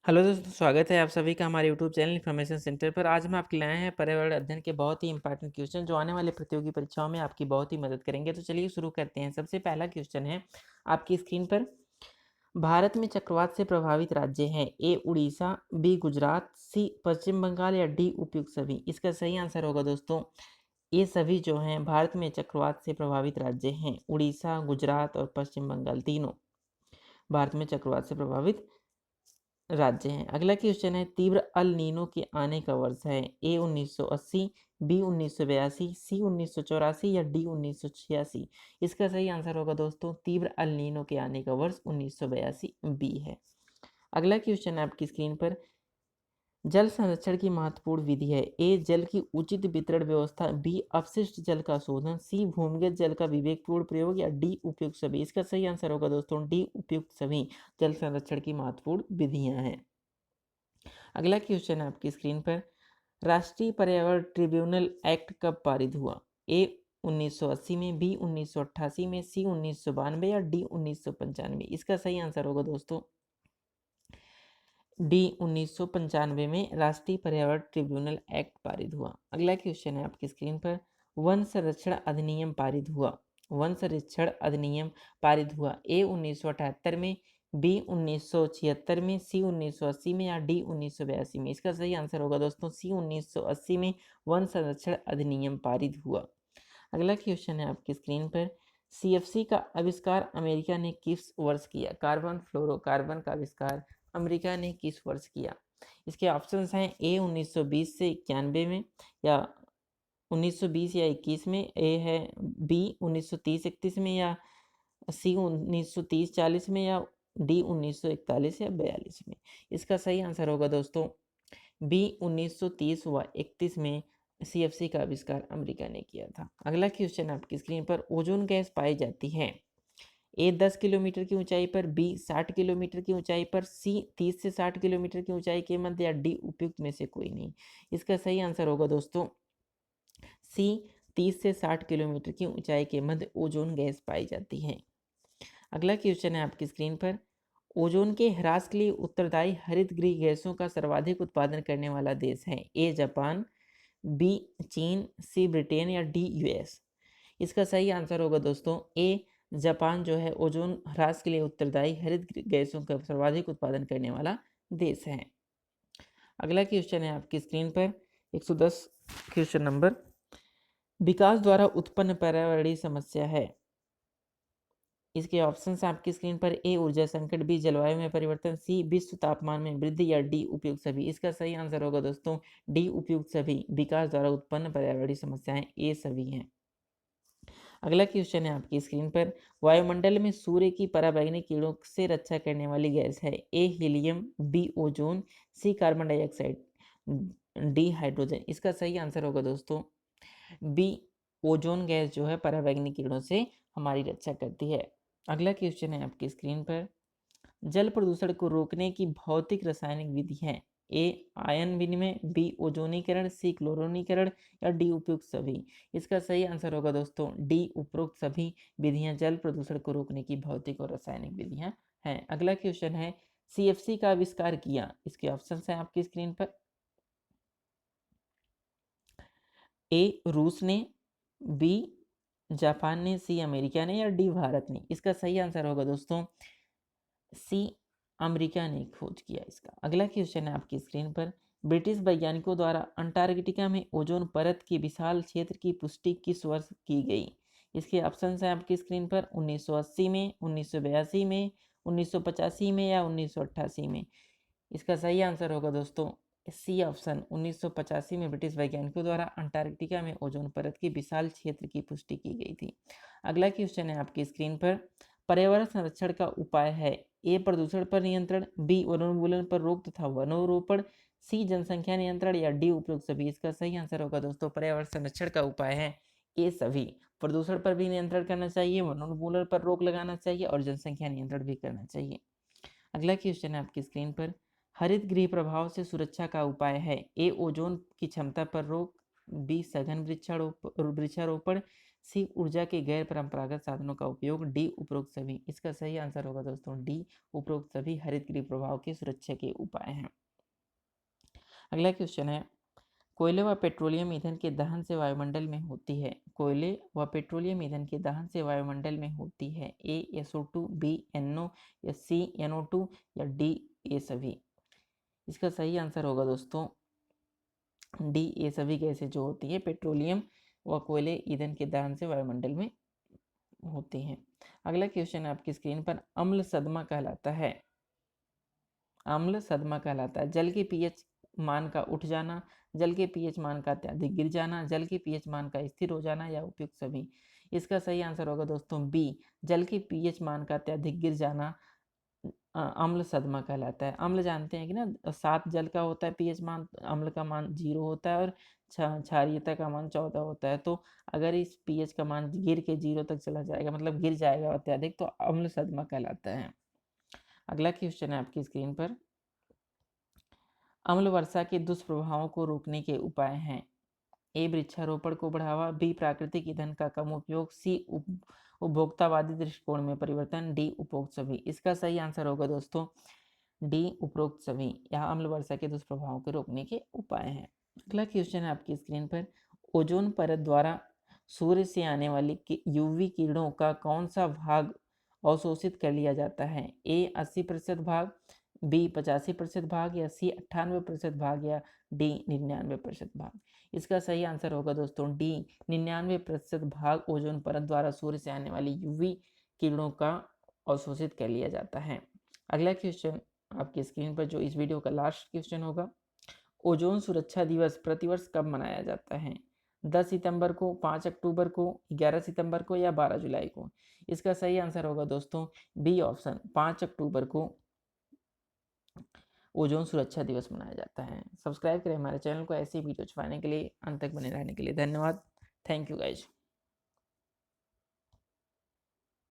Hello दोस्तों, स्वागत है आप सभी का हमारे यूट्यूब चैनल इन्फॉर्मेशन सेंटर पर। आज हम आपके लाए हैं पर्यावरण अध्ययन के बहुत ही इंपॉर्टेंट क्वेश्चन जो आने वाले प्रतियोगी परीक्षाओं में आपकी बहुत ही मदद करेंगे। तो चलिए शुरू करते हैं। सबसे पहला क्वेश्चन है आपकी स्क्रीन पर। भारत में चक्रवात से प्रभावित राज्य हैं। ए उड़ीसा, बी गुजरात, सी पश्चिम बंगाल या डी उपयुक्त सभी। इसका सही आंसर होगा दोस्तों, ये सभी जो हैं भारत में चक्रवात से प्रभावित राज्य हैं। उड़ीसा, गुजरात और पश्चिम बंगाल तीनों भारत में चक्रवात से प्रभावित राज्य हैं। अगला क्वेश्चन है तीव्र अल नीनो के आने का वर्ष है। ए 1980, बी 1982, सी 1984 या डी 1986। इसका सही आंसर होगा दोस्तों, तीव्र अल नीनो के आने का वर्ष 1982 बी है। अगला क्वेश्चन है आपकी स्क्रीन पर। जल संरक्षण की महत्वपूर्ण विधि है। ए जल की उचित वितरण व्यवस्था, बी अपशिष्ट जल का शोधन, सी भूमिगत जल का विवेकपूर्ण प्रयोग या डी उपयुक्त सभी। इसका सही आंसर होगा दोस्तों, डी उपयुक्त सभी जल संरक्षण की महत्वपूर्ण विधियां हैं। अगला क्वेश्चन है आपकी स्क्रीन पर। राष्ट्रीय पर्यावरण ट्रिब्यूनल एक्ट कब पारित हुआ। ए 1980 में, बी 1988 में, सी 1992 या डी 1995। इसका सही आंसर होगा दोस्तों, डी 1995 में राष्ट्रीय पर्यावरण ट्रिब्यूनल एक्ट पारित हुआ। अगला क्वेश्चन है आपकी स्क्रीन पर। वन संरक्षण अधिनियम पारित हुआ। वन संरक्षण अधिनियम पारित हुआ। ए 1978 में, बी 1976 में, सी 1980 में या डी 1982 में। इसका सही आंसर होगा दोस्तों, सी 1980 में वन संरक्षण अधिनियम पारित हुआ। अगला क्वेश्चन है आपकी स्क्रीन पर। सीएफसी का आविष्कार अमेरिका ने किस वर्ष किया। कार्बन फ्लोरोकार्बन का आविष्कार अमेरिका ने किस वर्ष किया। इसके ऑप्शंस हैं ए 1920 से 91 में, या 1920 या 21 में, ए है बी 1930-31 में, या सी 1930-40 में, या डी 1941 या 42 में। इसका सही आंसर होगा दोस्तों, बी 1930 व 31 में सीएफसी का आविष्कार अमेरिका ने किया था। अगला क्वेश्चन आपकी स्क्रीन पर। ओजोन गैस पाई जाती है। ए 10 किलोमीटर की ऊंचाई पर, बी 60 किलोमीटर की ऊंचाई पर, सी 30 से 60 किलोमीटर की ऊंचाई के मध्य, या डी उपयुक्त में से कोई नहीं। इसका सही आंसर होगा दोस्तों, सी 30 से 60 किलोमीटर की ऊंचाई के मध्य ओजोन गैस पाई जाती है। अगला क्वेश्चन है आपकी स्क्रीन पर। ओजोन के ह्रास के लिए उत्तरदायी हरित गृह गैसों का सर्वाधिक उत्पादन करने वाला देश है। ए जापान, बी चीन, सी ब्रिटेन या डी यूएस। इसका सही आंसर होगा दोस्तों, ए जापान जो है ओजोन ह्रास के लिए उत्तरदायी हरित गैसों का सर्वाधिक उत्पादन करने वाला देश है। अगला क्वेश्चन है आपकी स्क्रीन पर 110 क्वेश्चन नंबर। विकास द्वारा उत्पन्न पर्यावरणीय समस्या है। इसके ऑप्शन है आपकी स्क्रीन पर। ए ऊर्जा संकट, बी जलवायु में परिवर्तन, सी विश्व तापमान में वृद्धि या डी उपयुक्त सभी। इसका सही आंसर होगा दोस्तों, डी उपयुक्त सभी विकास द्वारा उत्पन्न पर्यावरणीय समस्याएं ए सभी हैं। अगला क्वेश्चन है आपकी स्क्रीन पर। वायुमंडल में सूर्य की पराबैंगनी किरणों से रक्षा करने वाली गैस है। ए हीलियम, बी ओजोन, सी कार्बन डाइऑक्साइड, डी हाइड्रोजन। इसका सही आंसर होगा दोस्तों, बी ओजोन गैस जो है पराबैंगनी किरणों से हमारी रक्षा करती है। अगला क्वेश्चन है आपकी स्क्रीन पर। जल प्रदूषण को रोकने की भौतिक रासायनिक विधि है। ए आयन विनिमय, बी ओजोनीकरण, सी क्लोरोनीकरण या डी उपयुक्त सभी। इसका सही आंसर होगा दोस्तों, डी उपरोक्त सभी विधियां जल प्रदूषण को रोकने की भौतिक और रासायनिक विधियां हैं। अगला क्वेश्चन है सीएफसी का आविष्कार किया। इसके ऑप्शन है आपकी स्क्रीन पर। ए रूस ने, बी जापान ने, सी अमेरिका ने या डी भारत ने। इसका सही आंसर होगा दोस्तों, सी अमेरिका ने खोज किया इसका। अगला क्वेश्चन है आपकी स्क्रीन पर। ब्रिटिश वैज्ञानिकों द्वारा अंटार्कटिका में ओजोन परत के विशाल क्षेत्र की पुष्टि किस वर्ष की गई। इसके ऑप्शन है आपकी स्क्रीन पर। 1980 में, 1982 में, 1985 में या 1988 में। इसका सही आंसर होगा दोस्तों, सी ऑप्शन। 1985 में ब्रिटिश वैज्ञानिकों द्वारा अंटार्कटिका में ओजोन परत के विशाल क्षेत्र की पुष्टि की गई थी। अगला क्वेश्चन है आपकी स्क्रीन पर। पर्यावरण संरक्षण का उपाय है। ए प्रदूषण पर नियंत्रण, बी वनोन्मूलन पर रोक तथा वनोरोपण, सी जनसंख्या नियंत्रण या डी उपरोक्त सभी। इसका सही आंसर होगा दोस्तों, पर्यावरण संरक्षण का उपाय है ए सभी। प्रदूषण पर भी नियंत्रण करना चाहिए, वनोन्मूलन पर रोक लगाना चाहिए और जनसंख्या नियंत्रण भी करना चाहिए। अगला क्वेश्चन है आपकी स्क्रीन पर। हरित गृह प्रभाव से सुरक्षा का उपाय है। ए ओजोन की क्षमता पर रोक, बी सघन वृक्षारोपण, सी ऊर्जा के गैर परंपरागत साधनों का उपयोग, डी उपरोक्त सभी। इसका सही आंसर होगा दोस्तों डी उपरोक्त सभी हरित गृह प्रभाव की सुरक्षा के उपाय हैं। अगला क्वेश्चन है, कोयले व पेट्रोलियम ईंधन के दहन से वायुमंडल में होती है, कोयले व पेट्रोलियम ईंधन के दहन से वायुमंडल में होती है, ए SO2, बी NO या सी NO2 या डी ये सभी। इसका सही आंसर होगा दोस्तों डी ये सभी गैसें जो होती है पेट्रोलियम व कोयले ईंधन के दहन से वायुमंडल में होती हैं। अगला क्वेश्चन है आपकी स्क्रीन पर, अम्ल सदमा कहलाता है, अम्ल सदमा कहलाता है जल के पीएच मान का उठ जाना, जल के पीएच मान का अत्यधिक गिर जाना, जल के पीएच मान का स्थिर हो जाना या उपयुक्त सभी। इसका सही आंसर होगा दोस्तों बी, जल के पीएच मान का अत्यधिक गिर जाना अम्ल सदमा कहलाता है। अम्ल जानते हैं कि ना 7 जल का होता है पीएच मान, अम्ल का मान 0 होता है और क्षारीयता का मान 14 होता है। तो अगर इस पीएच का मान गिर के 0 तक चला जाएगा, मतलब गिर जाएगा अत्यधिक, तो अम्ल सदमा कहलाता है। अगला क्वेश्चन है आपकी स्क्रीन पर, अम्ल वर्षा के दुष्प्रभावों को रोकने के उपाय हैं, ए वृक्षारोपण को बढ़ावा, बी प्राकृतिक ईंधन का कम उपयोग, सी उपभोक्तावादी दृष्टिकोण में परिवर्तन, डी उपरोक्त सभी। इसका सही आंसर होगा दोस्तों डी उपरोक्त सभी। यहाँ अम्ल वर्षा के दुष्प्रभावों को रोकने के उपाय हैं। अगला क्वेश्चन है आपकी स्क्रीन पर, ओजोन परत द्वारा सूर्य से आने वाली यूवी किरणों का कौन सा भाग अवशोषित कर लिया जाता है, ए 80% भाग, बी 85% भाग या सी 98% भाग या डी 99% भाग। इसका सही आंसर होगा दोस्तों डी 99% भाग ओजोन परत द्वारा सूर्य से आने वाली यूवी किरणों का अवशोषित कर लिया जाता है। अगला क्वेश्चन आपकी स्क्रीन पर जो इस वीडियो का लास्ट क्वेश्चन होगा, ओजोन सुरक्षा दिवस प्रतिवर्ष कब मनाया जाता है, 10 सितंबर को, 5 अक्टूबर को, 11 सितंबर को या 12 जुलाई को। इसका सही आंसर होगा दोस्तों बी ऑप्शन 5 अक्टूबर को ओजोन सुरक्षा दिवस मनाया जाता है। सब्सक्राइब करें हमारे चैनल को ऐसी वीडियो पाने के लिए, अंत तक बने रहने के लिए धन्यवाद। Thank you guys.